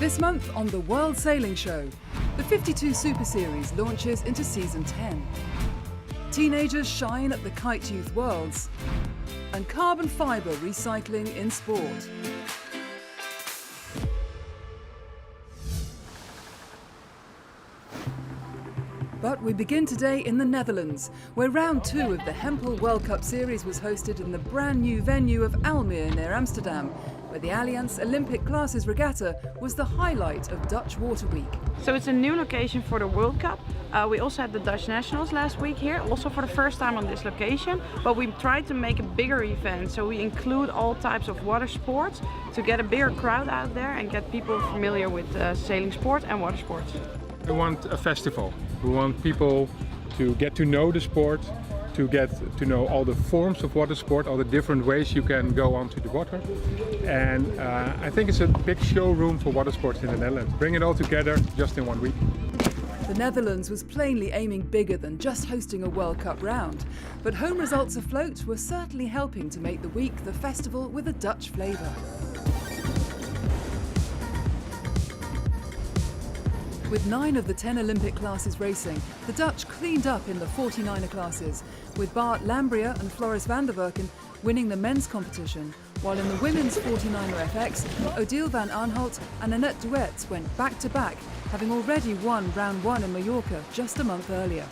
This month on the World Sailing Show, the 52 Super Series launches into Season 10. Teenagers shine at the Kite Youth Worlds, and carbon fibre recycling in sport. But we begin today in the Netherlands, where round 2 of the Hempel World Cup Series was hosted in the brand new venue of Almere near Amsterdam, where the Allianz Olympic Classes Regatta was the highlight of Dutch Water Week. So it's a new location for the World Cup. We also had the Dutch Nationals last week here, also for the first time on this location, but we tried to make a bigger event, so we include all types of water sports to get a bigger crowd out there and get people familiar with sailing sport and water sports. We want a festival. We want people to get to know the sport, to get to know all the forms of water sport, all the different ways you can go onto the water. And I think it's a big showroom for water sports in the Netherlands. Bring it all together just in 1 week. The Netherlands was plainly aiming bigger than just hosting a World Cup round, but home results afloat were certainly helping to make the week the festival with a Dutch flavour. With 9 of the 10 Olympic classes racing, the Dutch cleaned up in the 49er classes, with Bart Lambria and Floris van der Werken winning the men's competition, while in the women's 49er FX, Odile van Aanholt and Annette Duets went back-to-back, having already won round 1 in Mallorca just a month earlier.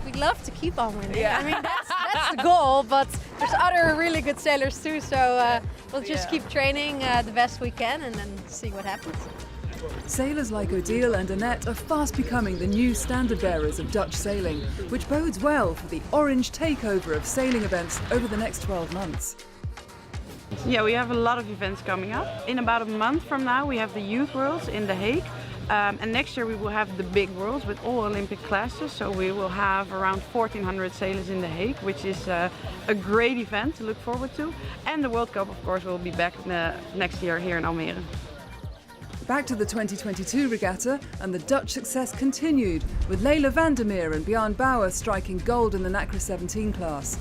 We'd love to keep on winning. Yeah. I mean, that's the goal, but there's other really good sailors too, so we'll just keep training the best we can and then see what happens. Sailors like Odile and Annette are fast becoming the new standard bearers of Dutch sailing, which bodes well for the orange takeover of sailing events over the next 12 months. Yeah, we have a lot of events coming up. In about a month from now we have the Youth Worlds in The Hague. And next year we will have the big Worlds with all Olympic classes. So we will have around 1,400 sailors in The Hague, which is a great event to look forward to. And the World Cup, of course, will be back next year here in Almere. Back to the 2022 regatta, and the Dutch success continued, with Leila Vandermeer and Björn Bauer striking gold in the NACRA 17 class.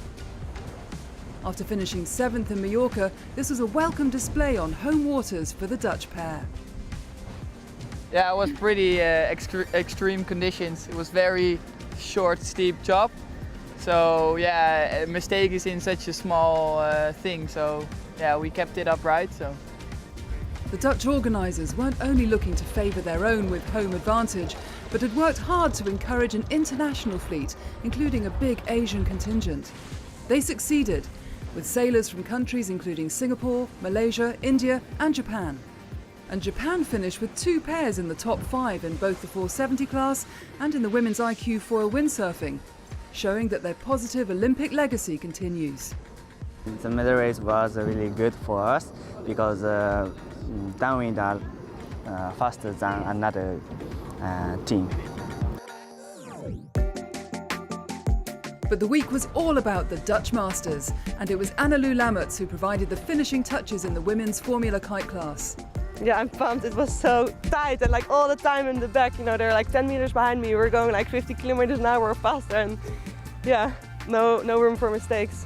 After finishing 7th in Mallorca, this was a welcome display on home waters for the Dutch pair. Yeah, it was pretty extreme conditions. It was very short, steep job. So yeah, a mistake is in such a small thing. So yeah, we kept it upright. So. The Dutch organisers weren't only looking to favour their own with home advantage, but had worked hard to encourage an international fleet, including a big Asian contingent. They succeeded, with sailors from countries including Singapore, Malaysia, India and Japan. And Japan finished with 2 pairs in the top 5 in both the 470 class and in the women's IQ foil windsurfing, showing that their positive Olympic legacy continues. The medal race was really good for us because downwind are faster than another team. But the week was all about the Dutch Masters, and it was Annalou Lammerts who provided the finishing touches in the women's Formula Kite class. Yeah, I'm pumped. It was so tight and like all the time in the back, you know, they're like 10 meters behind me. We were going like 50 kilometers an hour or faster, and yeah, no room for mistakes.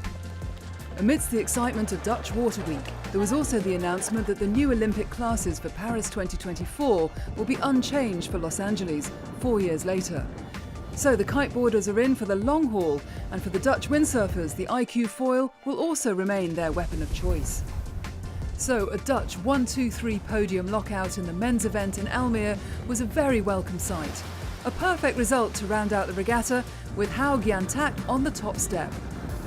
Amidst the excitement of Dutch Water Week, there was also the announcement that the new Olympic classes for Paris 2024 will be unchanged for Los Angeles 4 years later. So the kiteboarders are in for the long haul, and for the Dutch windsurfers, the IQ foil will also remain their weapon of choice. So a Dutch 1-2-3 podium lockout in the men's event in Almere was a very welcome sight. A perfect result to round out the regatta, with Hau Gyan Tak on the top step.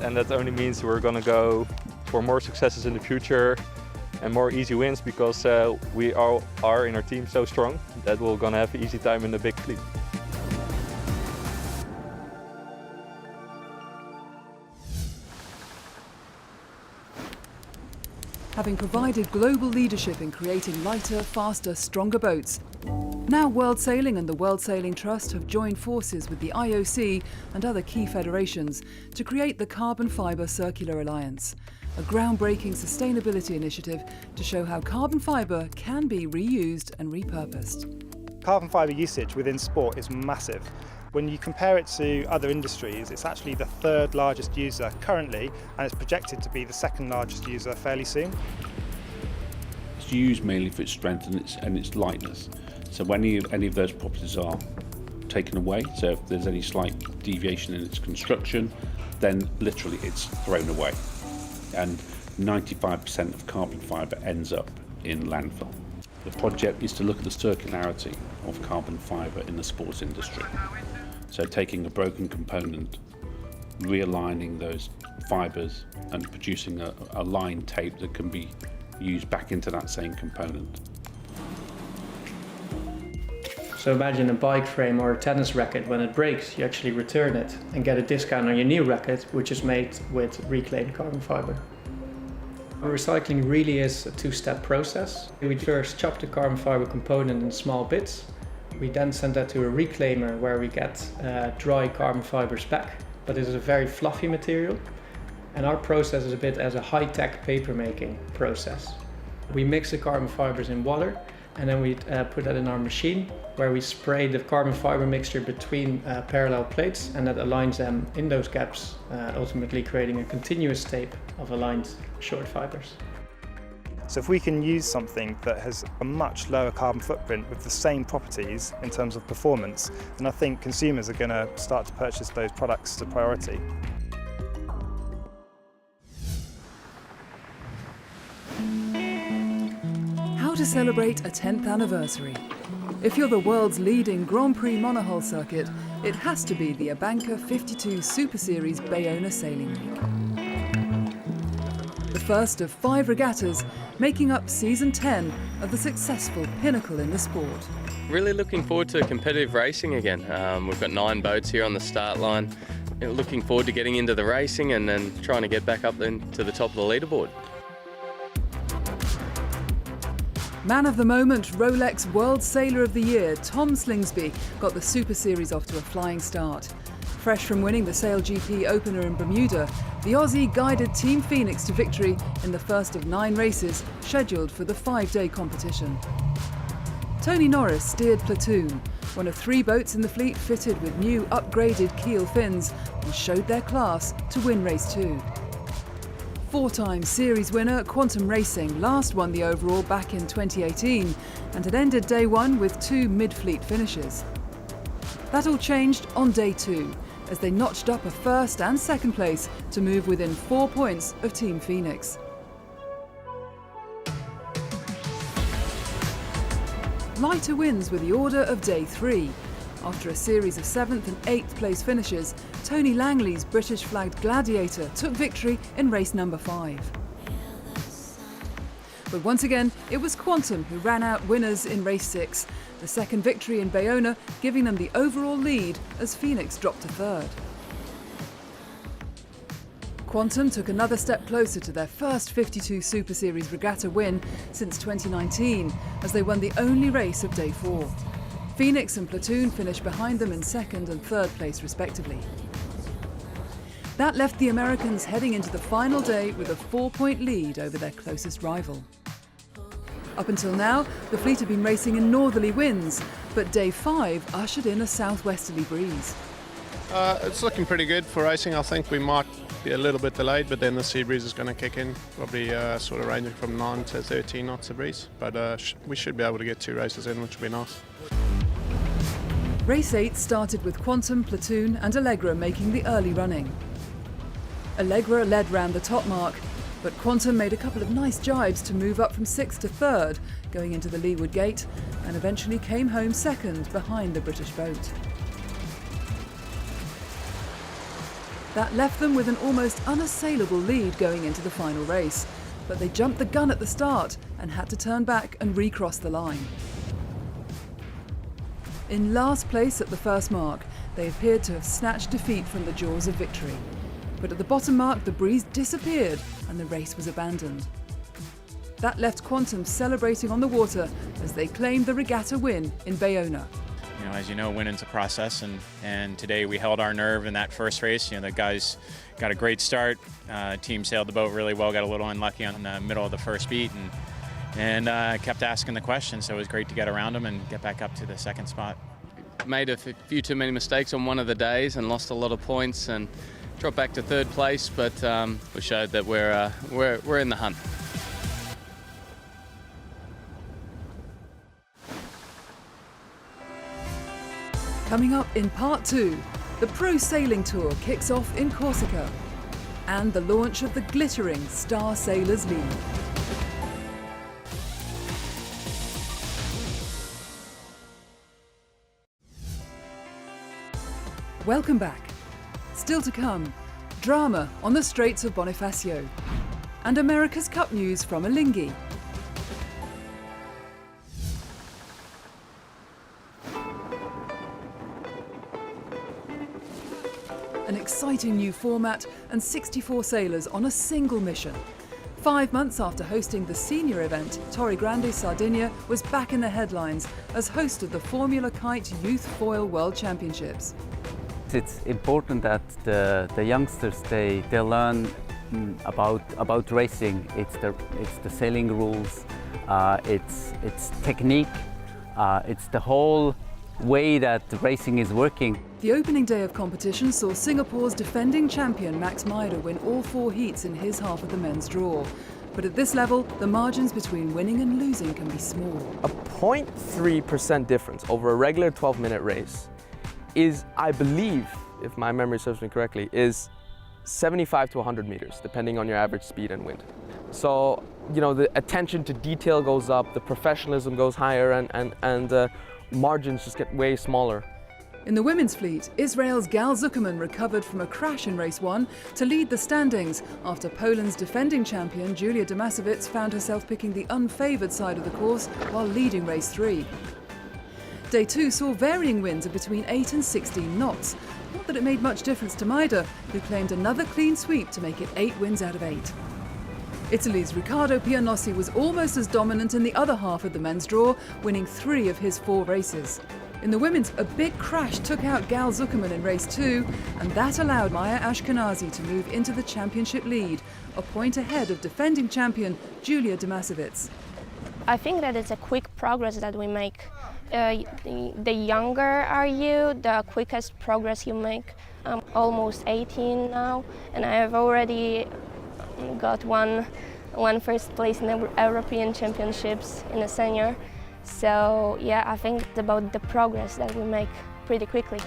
And that only means we're going to go for more successes in the future and more easy wins, because we all are in our team so strong that we're going to have an easy time in the big fleet. Having provided global leadership in creating lighter, faster, stronger boats, now World Sailing and the World Sailing Trust have joined forces with the IOC and other key federations to create the Carbon Fibre Circular Alliance, a groundbreaking sustainability initiative to show how carbon fibre can be reused and repurposed. Carbon fibre usage within sport is massive. When you compare it to other industries, it's actually the 3rd largest user currently, and it's projected to be the 2nd largest user fairly soon. it's used mainly for its strength and its lightness. So when any of those properties are taken away, so if there's any slight deviation in its construction, then literally it's thrown away. And 95% of carbon fibre ends up in landfill. The project is to look at the circularity of carbon fibre in the sports industry. So taking a broken component, realigning those fibres and producing a line tape that can be used back into that same component. So imagine a bike frame or a tennis racket. When it breaks, you actually return it and get a discount on your new racket, which is made with reclaimed carbon fibre. Recycling really is a two-step process. We first chop the carbon fibre component in small bits. We then send that to a reclaimer where we get dry carbon fibres back, but it is a very fluffy material. And our process is a bit as a high-tech paper making process. We mix the carbon fibres in water, and then we put that in our machine where we spray the carbon fibre mixture between parallel plates, and that aligns them in those gaps, ultimately creating a continuous tape of aligned short fibres. So if we can use something that has a much lower carbon footprint with the same properties in terms of performance, then I think consumers are going to start to purchase those products as a priority. How to celebrate a 10th anniversary? If you're the world's leading Grand Prix monohull circuit, it has to be the Abanca 52 Super Series Bayona Sailing Week. The first of 5 regattas, making up season 10 of the successful pinnacle in the sport. Really looking forward to competitive racing again. We've got 9 boats here on the start line. Looking forward to getting into the racing and then trying to get back up then to the top of the leaderboard. Man of the moment, Rolex World Sailor of the Year, Tom Slingsby, got the Super Series off to a flying start. Fresh from winning the Sail GP opener in Bermuda, the Aussie guided Team Phoenix to victory in the first of 9 races scheduled for the 5-day competition. Tony Norris steered Platoon, one of 3 boats in the fleet fitted with new upgraded keel fins, and showed their class to win race 2. 4-time series winner Quantum Racing last won the overall back in 2018 and had ended day 1 with 2 mid-fleet finishes. That all changed on day 2 as they notched up a first and second place to move within 4 points of Team Phoenix. Lighter wins were the order of day 3. After a series of 7th and 8th place finishes, Tony Langley's British flagged Gladiator took victory in race number 5. But once again, it was Quantum who ran out winners in race 6, the second victory in Bayona giving them the overall lead as Phoenix dropped to 3rd. Quantum took another step closer to their first 52 Super Series regatta win since 2019 as they won the only race of day 4. Phoenix and Platoon finished behind them in 2nd and 3rd place respectively. That left the Americans heading into the final day with a 4-point lead over their closest rival. Up until now, the fleet have been racing in northerly winds, but day 5 ushered in a southwesterly breeze. It's looking pretty good for racing. I think we might be a little bit delayed, but then the sea breeze is going to kick in, probably sort of ranging from 9 to 13 knots of breeze. But we should be able to get 2 races in, which will be nice. Race 8 started with Quantum, Platoon and Allegra making the early running. Allegra led round the top mark, but Quantum made a couple of nice jibes to move up from 6th to 3rd, going into the leeward gate, and eventually came home 2nd behind the British boat. That left them with an almost unassailable lead going into the final race, but they jumped the gun at the start and had to turn back and recross the line. In last place at the first mark, they appeared to have snatched defeat from the jaws of victory. But at the bottom mark, the breeze disappeared and the race was abandoned. That left Quantum celebrating on the water as they claimed the regatta win in Bayona. You know, as you know, winning's a process, and today we held our nerve in that first race. You know, the guys got a great start. Team sailed the boat really well, got a little unlucky on the middle of the first beat, and kept asking the question, so it was great to get around them and get back up to the 2nd spot. Made a few too many mistakes on one of the days and lost a lot of points and dropped back to 3rd place, but we showed that we're in the hunt. Coming up in part 2, the Pro Sailing Tour kicks off in Corsica and the launch of the glittering Star Sailors League. Welcome back. Still to come, drama on the Straits of Bonifacio and America's Cup news from Alinghi. An exciting new format and 64 sailors on a single mission. 5 months after hosting the senior event, Torre Grande Sardinia was back in the headlines as host of the Formula Kite Youth Foil World Championships. It's important that the youngsters they learn about racing. It's the sailing rules, it's technique, it's the whole way that racing is working. The opening day of competition saw Singapore's defending champion Max Meider win all 4 heats in his half of the men's draw. But at this level, the margins between winning and losing can be small. A 0.3% difference over a regular 12-minute race is, I believe, if my memory serves me correctly, is 75 to 100 meters, depending on your average speed and wind. So, you know, the attention to detail goes up, the professionalism goes higher, and margins just get way smaller. In the women's fleet, Israel's Gal Zuckerman recovered from a crash in race 1 to lead the standings after Poland's defending champion Julia Domasowicz found herself picking the unfavoured side of the course while leading race 3. Day 2 saw varying winds of between 8 and 16 knots. Not that it made much difference to Meider, who claimed another clean sweep to make it 8 wins out of 8. Italy's Riccardo Pianossi was almost as dominant in the other half of the men's draw, winning 3 of his 4 races. In the women's, a big crash took out Gal Zuckerman in race 2, and that allowed Maya Ashkenazi to move into the championship lead, a point ahead of defending champion Julia Domasowicz. I think that it's a quick progress that we make. The younger are you, the quickest progress you make. I'm almost 18 now, and I have already got one first place in the European Championships in a senior. So yeah, I think it's about the progress that we make pretty quickly.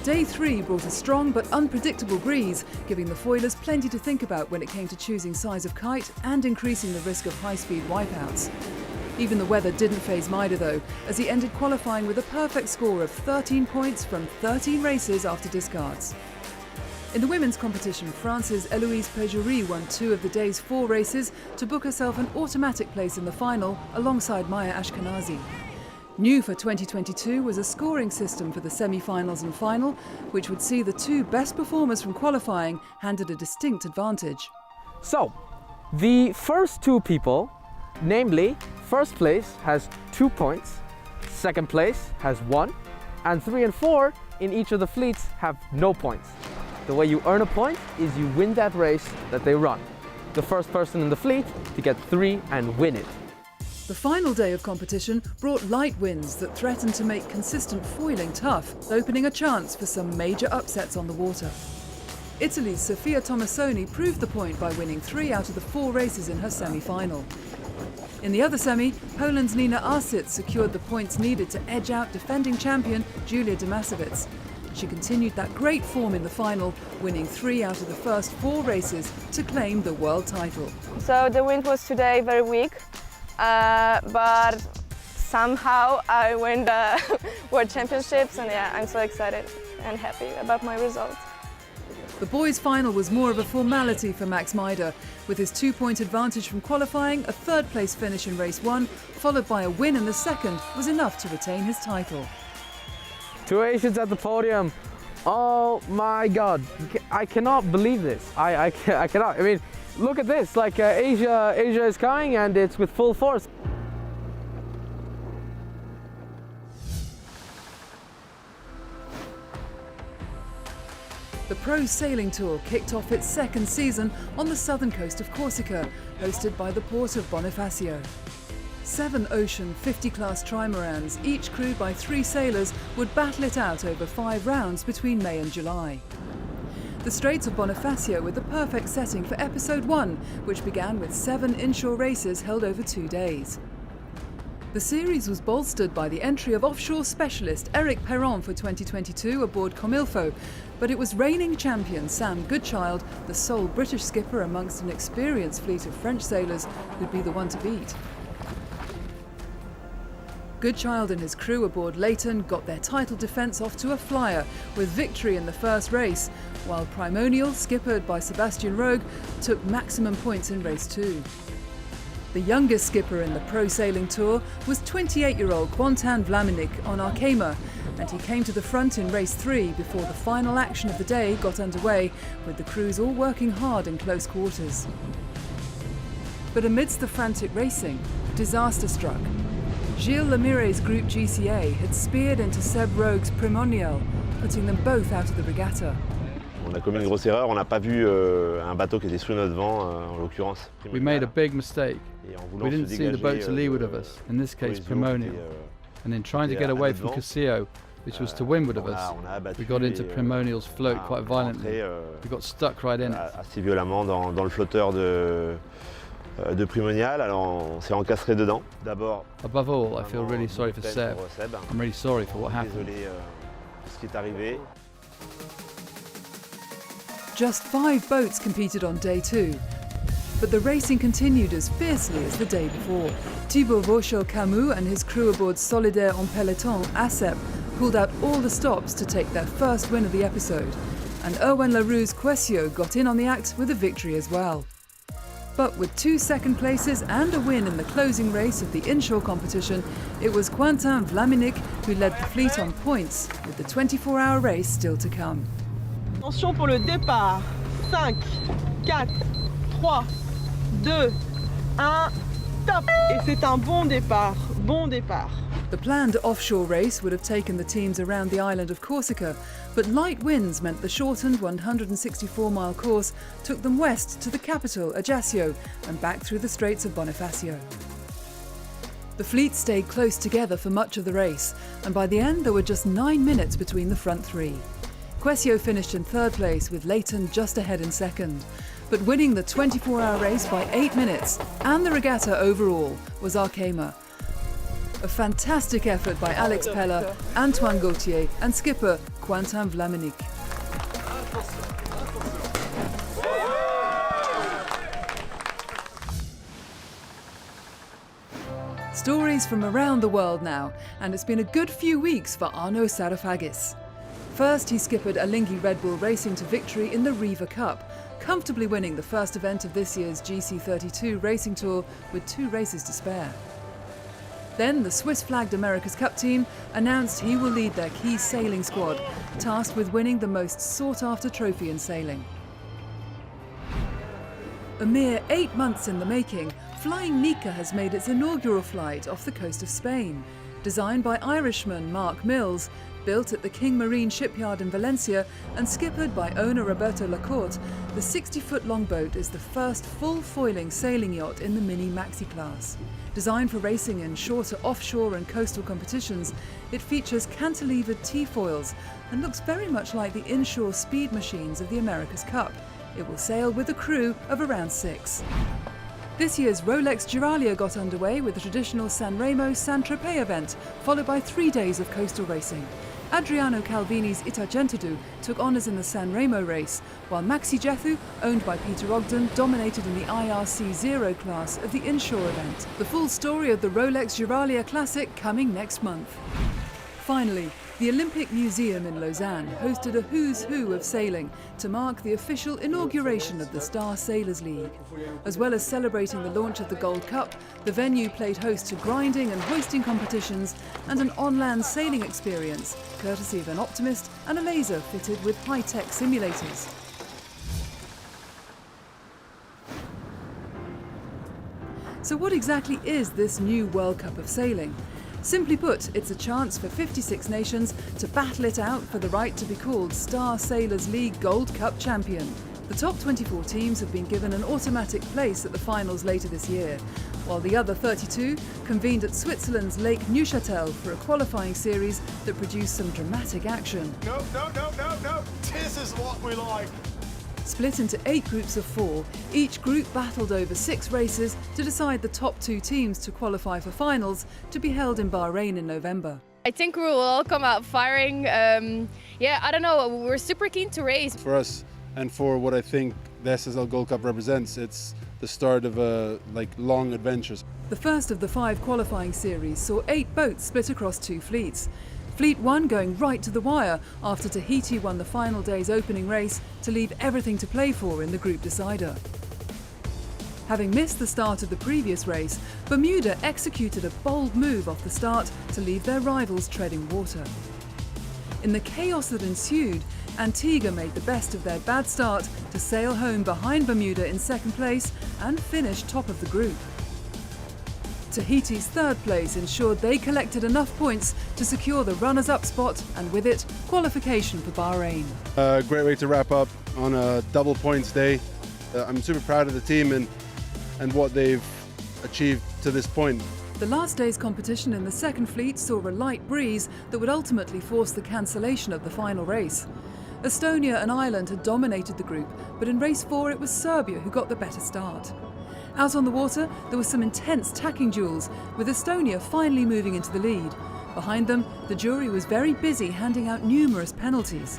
Day 3 brought a strong but unpredictable breeze, giving the foilers plenty to think about when it came to choosing size of kite and increasing the risk of high-speed wipeouts. Even the weather didn't faze Meider though, as he ended qualifying with a perfect score of 13 points from 13 races after discards. In the women's competition, France's Eloise Péjury won 2 of the day's 4 races to book herself an automatic place in the final alongside Maya Ashkenazi. New for 2022 was a scoring system for the semi-finals and final, which would see the 2 best performers from qualifying handed a distinct advantage. So, the first 2 people, namely, first place has 2 points, second place has 1, and 3 and 4 in each of the fleets have no points. The way you earn a point is you win that race that they run. The first person in the fleet to get 3 and win it. The final day of competition brought light winds that threatened to make consistent foiling tough, opening a chance for some major upsets on the water. Italy's Sofia Tomassoni proved the point by winning 3 out of the 4 races in her semi-final. In the other semi, Poland's Nina Arsic secured the points needed to edge out defending champion Julia Domasowicz. She continued that great form in the final, winning 3 out of the first 4 races to claim the world title. So the wind was today very weak, but somehow I win the World Championships, and yeah, I'm so excited and happy about my result. The boys' final was more of a formality for Max Meider. With his 2-point advantage from qualifying, a 3rd place finish in race 1, followed by a win in the 2nd, was enough to retain his title. 2 Asians at the podium. Oh my God, I cannot believe this. I cannot. I mean, look at this. Like Asia is coming, and it's with full force. The Pro Sailing Tour kicked off its 2nd season on the southern coast of Corsica, hosted by the port of Bonifacio. 7 Ocean 50-class trimarans, each crewed by 3 sailors, would battle it out over 5 rounds between May and July. The Straits of Bonifacio were the perfect setting for episode 1, which began with 7 inshore races held over 2 days. The series was bolstered by the entry of offshore specialist Eric Perron for 2022 aboard Comilfo, but it was reigning champion Sam Goodchild, the sole British skipper amongst an experienced fleet of French sailors, who'd be the one to beat. Goodchild and his crew aboard Leighton got their title defence off to a flyer with victory in the first race, while Primonial, skippered by Sebastian Rogue, took maximum points in race 2. The youngest skipper in the Pro Sailing Tour was 28-year-old Quentin Vlaminck on Arkema, and he came to the front in race 3 before the final action of the day got underway, with the crews all working hard in close quarters. But amidst the frantic racing, disaster struck. Gilles Lemire's Group GCA had speared into Seb Rogue's Primonial, putting them both out of the regatta. On a commis une grosse erreur, on n'a pas vu un bateau qui était sous notre vent, en l'occurrence. We made a big mistake. We didn't see the boat to leeward of us, in this case Primonial. And in trying to get away from Casio, which was to windward of us, we got into Primonial's float quite violently. We got stuck right in it. Assez violemment dans le flotteur de Primonial, alors on s'est encastré dedans. D'abord. Above all, I feel really sorry for Seb. I'm really sorry for what happened. Désolé de ce qui est arrivé. Just 5 boats competed on day 2, but the racing continued as fiercely as the day before. Thibaut Vauchel-Camus and his crew aboard Solidaire en Peloton, ASEP, pulled out all the stops to take their first win of the episode, and Erwan Laroux's Quessio got in on the act with a victory as well. But with 2 second places and a win in the closing race of the inshore competition, it was Quentin Vlaminck who led the fleet on points, with the 24-hour race still to come. Attention pour le départ. 5, 4, 3, 2, 1, top! Et c'est un bon départ, bon départ. The planned offshore race would have taken the teams around the island of Corsica, but light winds meant the shortened 164-mile course took them west to the capital, Ajaccio, and back through the Straits of Bonifacio. The fleet stayed close together for much of the race, and by the end there were just 9 minutes between the front 3. Quessio finished in 3rd place, with Leighton just ahead in 2nd. But winning the 24-hour race by 8 minutes, and the regatta overall, was Arkema. A fantastic effort by Alex Pella, Antoine Gauthier and skipper Quentin Vlaminck. Stories from around the world now, and it's been a good few weeks for Arnaud Sarafagis. First, he skippered Alinghi Red Bull Racing to victory in the Riva Cup, comfortably winning the first event of this year's GC32 Racing Tour with 2 races to spare. Then the Swiss-flagged America's Cup team announced he will lead their key sailing squad, tasked with winning the most sought-after trophy in sailing. A mere 8 months in the making, Flying Nika has made its inaugural flight off the coast of Spain. Designed by Irishman Mark Mills, built at the King Marine shipyard in Valencia and skippered by owner Roberto Lacorte, the 60-foot longboat is the first full-foiling sailing yacht in the Mini Maxi class. Designed for racing in shorter offshore and coastal competitions, it features cantilevered T-foils and looks very much like the inshore speed machines of the America's Cup. It will sail with a crew of around 6. This year's Rolex Duralia got underway with the traditional Sanremo-San Tropez event, followed by 3 days of coastal racing. Adriano Calvini's Itagentadu took honours in the Sanremo race, while Maxi Jethu, owned by Peter Ogden, dominated in the IRC Zero class of the inshore event. The full story of the Rolex Duralia Classic coming next month. Finally, the Olympic Museum in Lausanne hosted a who's who of sailing to mark the official inauguration of the Star Sailors League. As well as celebrating the launch of the Gold Cup, the venue played host to grinding and hoisting competitions and an on-land sailing experience, courtesy of an Optimist and a laser fitted with high-tech simulators. So what exactly is this new World Cup of Sailing? Simply put, it's a chance for 56 nations to battle it out for the right to be called Star Sailors League Gold Cup champion. The top 24 teams have been given an automatic place at the finals later this year, while the other 32 convened at Switzerland's Lake Neuchâtel for a qualifying series that produced some dramatic action. No. This is what we like. Split into 8 groups of 4, each group battled over 6 races to decide the top 2 teams to qualify for finals to be held in Bahrain in November. I think we will all come out firing. Yeah, I don't know, we're super keen to race. For us and for what I think the SSL Gold Cup represents, it's the start of a long adventures. The first of the 5 qualifying series saw 8 boats split across 2 fleets. Fleet 1 going right to the wire after Tahiti won the final day's opening race to leave everything to play for in the group decider. Having missed the start of the previous race, Bermuda executed a bold move off the start to leave their rivals treading water. In the chaos that ensued, Antigua made the best of their bad start to sail home behind Bermuda in 2nd place and finish top of the group. Tahiti's 3rd place ensured they collected enough points to secure the runners-up spot and with it, qualification for Bahrain. Great way to wrap up on a double points day. I'm super proud of the team and what they've achieved to this point. The last day's competition in the 2nd fleet saw a light breeze that would ultimately force the cancellation of the final race. Estonia and Ireland had dominated the group, but in race 4 it was Serbia who got the better start. Out on the water, there were some intense tacking duels, with Estonia finally moving into the lead. Behind them, the jury was very busy handing out numerous penalties.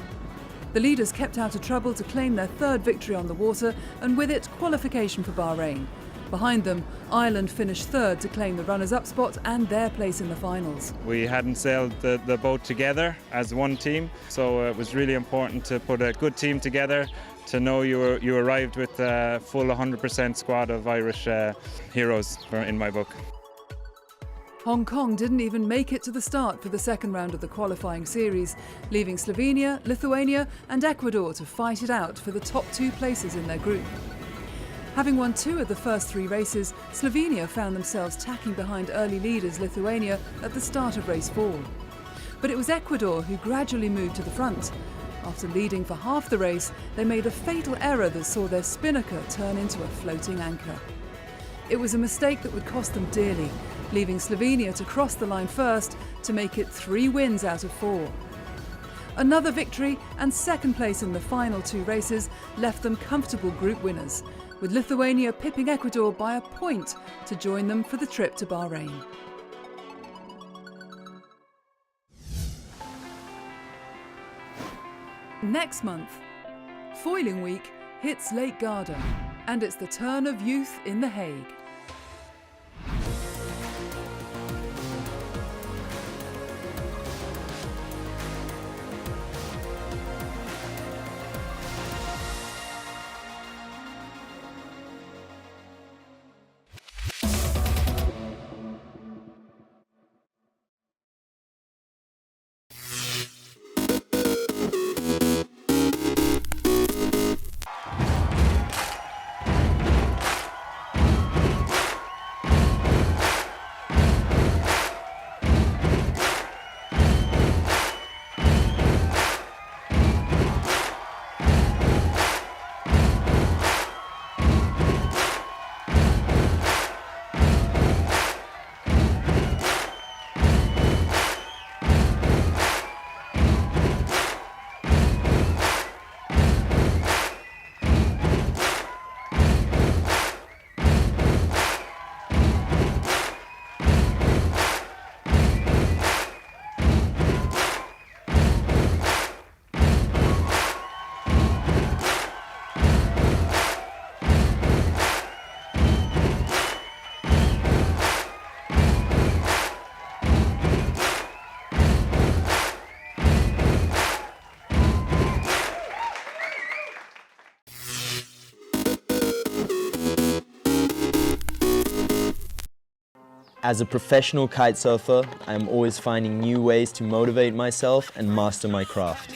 The leaders kept out of trouble to claim their 3rd victory on the water, and with it, qualification for Bahrain. Behind them, Ireland finished 3rd to claim the runners-up spot and their place in the finals. We hadn't sailed the boat together as one team, so it was really important to put a good team together, to know you arrived with a full 100% squad of Irish heroes in my book. Hong Kong didn't even make it to the start for the 2nd round of the qualifying series, leaving Slovenia, Lithuania and Ecuador to fight it out for the top 2 places in their group. Having won 2 of the first 3 races, Slovenia found themselves tacking behind early leaders Lithuania at the start of race 4. But it was Ecuador who gradually moved to the front. After leading for half the race, they made a fatal error that saw their spinnaker turn into a floating anchor. It was a mistake that would cost them dearly, leaving Slovenia to cross the line first to make it 3 wins out of 4. Another victory and 2nd place in the final 2 races left them comfortable group winners, with Lithuania pipping Ecuador by a point to join them for the trip to Bahrain. Next month, Foiling Week hits Lake Garda, and it's the turn of youth in The Hague. As a professional kite surfer, I am always finding new ways to motivate myself and master my craft.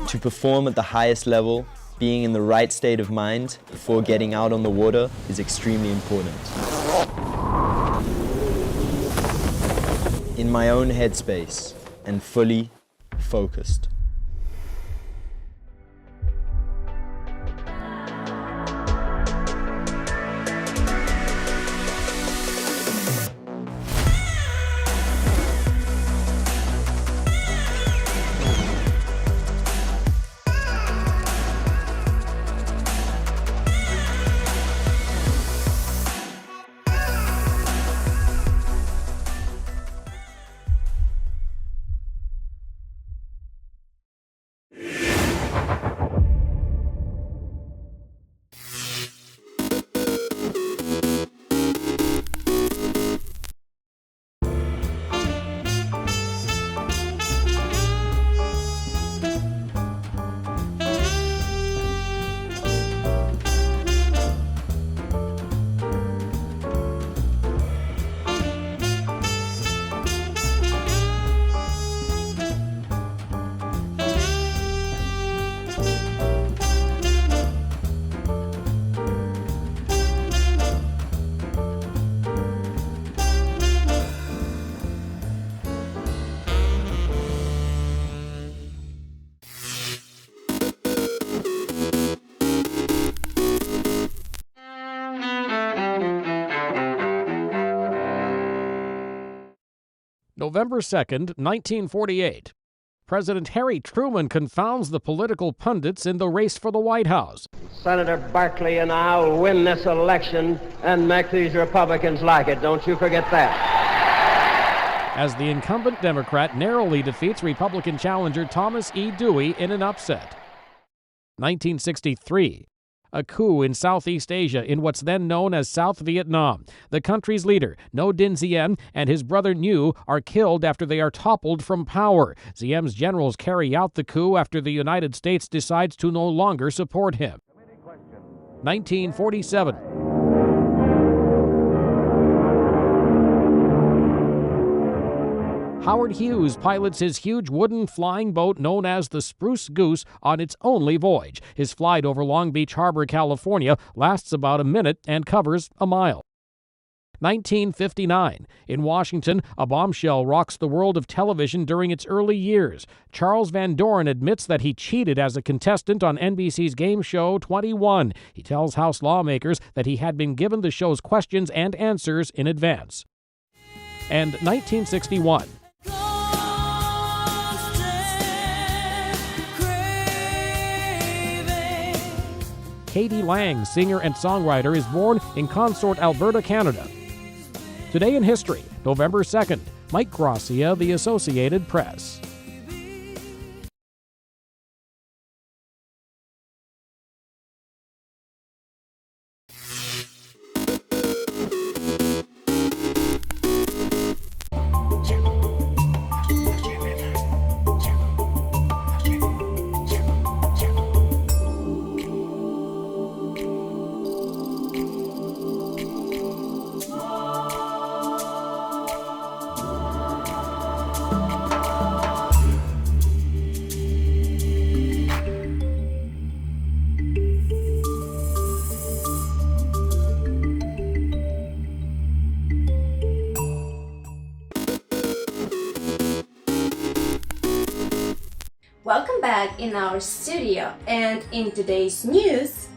To perform at the highest level, being in the right state of mind before getting out on the water is extremely important. In my own headspace and fully focused. November 2nd, 1948. President Harry Truman confounds the political pundits in the race for the White House. Senator Barkley and I will win this election and make these Republicans like it. Don't you forget that. As the incumbent Democrat narrowly defeats Republican challenger Thomas E. Dewey in an upset. 1963. A coup in Southeast Asia in what's then known as South Vietnam. The country's leader, Ngo Dinh Diem, and his brother Nhu are killed after they are toppled from power. Diem's generals carry out the coup after the United States decides to no longer support him. 1947. Howard Hughes pilots his huge wooden flying boat known as the Spruce Goose on its only voyage. His flight over Long Beach Harbor, California lasts about a minute and covers a mile. 1959. In Washington, a bombshell rocks the world of television during its early years. Charles Van Doren admits that he cheated as a contestant on NBC's game show 21. He tells House lawmakers that he had been given the show's questions and answers in advance. And 1961. Katie Lang, singer and songwriter, is born in Consort, Alberta, Canada. Today in history, November 2nd, Mike Gracia, The Associated Press. Welcome back in our studio, and in today's news,